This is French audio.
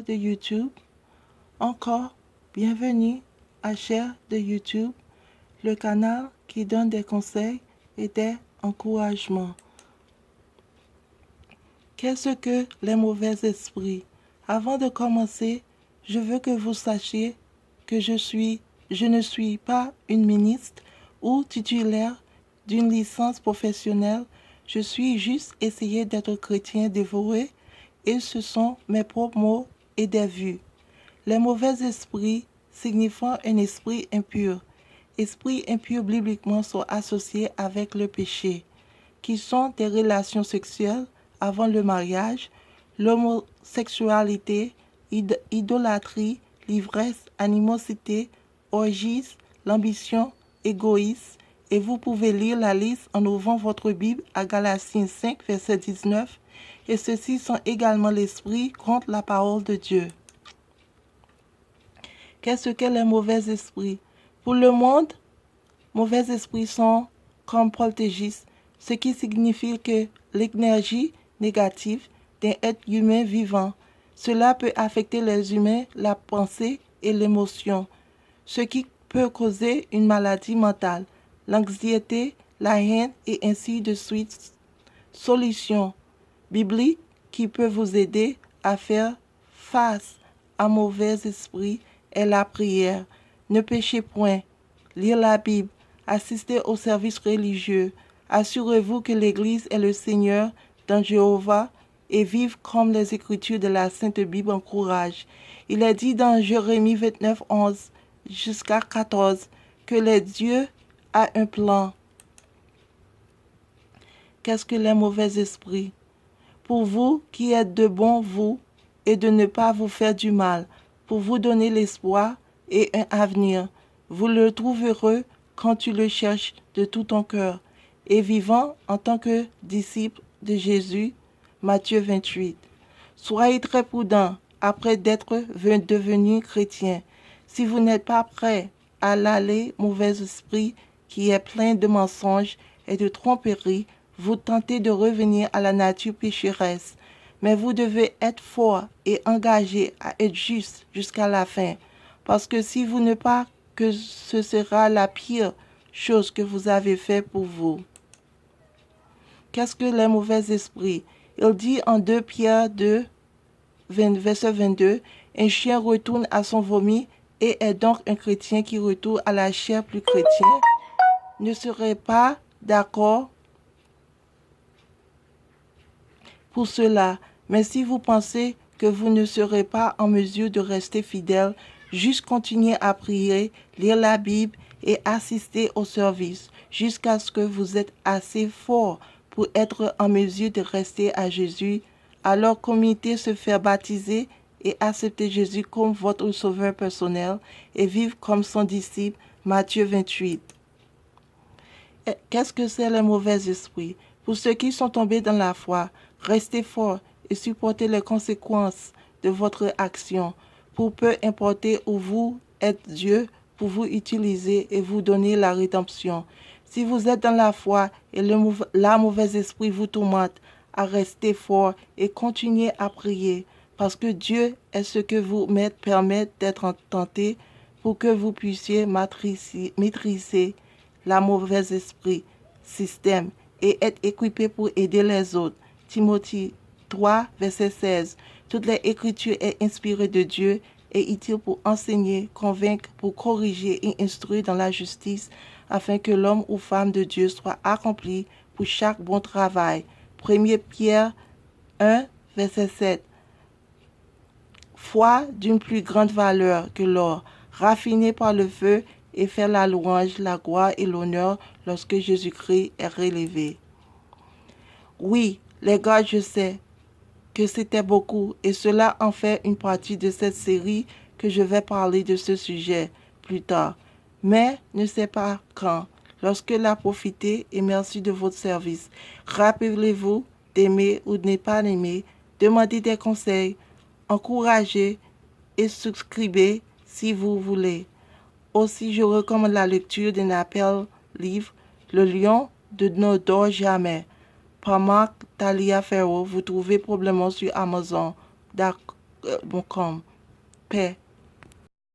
chers de YouTube. Encore, bienvenue à chers de YouTube, le canal qui donne des conseils et des encouragements. Qu'est-ce que les mauvais esprits? Avant de commencer, je veux que vous sachiez que je ne suis pas une ministre ou titulaire d'une licence professionnelle. Je suis juste essayé d'être chrétien dévoué et ce sont mes propres mots et des vues. Les mauvais esprits signifiant un esprit impur. Esprits impurs bibliquement sont associés avec le péché, qui sont des relations sexuelles avant le mariage, l'homosexualité, idolâtrie, l'ivresse, animosité, orgies, l'ambition, égoïsme. Et vous pouvez lire la liste en ouvrant votre Bible à Galatiens 5, verset 19. Et ceux-ci sont également l'esprit contre la parole de Dieu. Qu'est-ce que les mauvais esprits? Pour le monde, mauvais esprits sont comme poltergeist, ce qui signifie que l'énergie négative d'un être humain vivant. Cela peut affecter les humains, la pensée et l'émotion, ce qui peut causer une maladie mentale, l'anxiété, la haine et ainsi de suite. Solution biblique qui peut vous aider à faire face à mauvais esprits est la prière. Ne péchez point. Lire la Bible. Assistez aux services religieux. Assurez-vous que l'Église est le Seigneur dans Jéhovah et vive comme les Écritures de la Sainte Bible encouragent. Il est dit dans Jérémie 29, 11 jusqu'à 14 que le Dieu a un plan. Qu'est-ce que les mauvais esprits? Pour vous qui êtes de bon vous et de ne pas vous faire du mal, pour vous donner l'espoir et un avenir. Vous le trouverez quand tu le cherches de tout ton cœur et vivant en tant que disciple de Jésus. Matthieu 28. Soyez très prudents après d'être devenu chrétien. Si vous n'êtes pas prêt à l'aller mauvais esprit qui est plein de mensonges et de tromperies, vous tentez de revenir à la nature pécheresse. Mais vous devez être fort et engagé à être juste jusqu'à la fin. Parce que si vous ne pas, que ce sera la pire chose que vous avez fait pour vous. Qu'est-ce que les mauvais esprits? Il dit en 2 Pierre 2, verset 22, un chien retourne à son vomi et est donc un chrétien qui retourne à la chair plus chrétien. Ne serait pas d'accord pour cela. Mais si vous pensez que vous ne serez pas en mesure de rester fidèle, juste continuez à prier, lire la Bible et assister au service jusqu'à ce que vous êtes assez fort pour être en mesure de rester à Jésus. Alors commettez se faire baptiser et accepter Jésus comme votre sauveur personnel et vivre comme son disciple. Matthieu 28. Qu'est-ce que c'est le mauvais esprit? Pour ceux qui sont tombés dans la foi, restez forts et supportez les conséquences de votre action. Pour peu importer où vous êtes, Dieu pour vous utiliser et vous donner la rédemption. Si vous êtes dans la foi et la mauvais esprit vous tourmente, à rester fort et continuer à prier, parce que Dieu est ce que vous permet d'être tenté pour que vous puissiez maîtriser la mauvaise esprit, système et être équipé pour aider les autres. Timothée 3, verset 16. Toute l'écriture est inspirée de Dieu et utile pour enseigner, convaincre, pour corriger et instruire dans la justice, afin que l'homme ou femme de Dieu soit accompli pour chaque bon travail. 1 Pierre 1, verset 7. Foi d'une plus grande valeur que l'or, raffinée par le feu, et faire la louange, la gloire et l'honneur lorsque Jésus-Christ est relevé. Oui, les gars, je sais que c'était beaucoup et cela en fait une partie de cette série que je vais parler de ce sujet plus tard. Mais ne sais pas quand, lorsque la profiter et merci de votre service. Rappelez-vous d'aimer ou de ne pas aimer, demandez des conseils, encouragez et souscrivez si vous voulez. Aussi, je recommande la lecture d'un appel livre Le lion ne dort jamais par Marc Talia Ferro. Vous trouvez probablement sur Amazon. comme paix,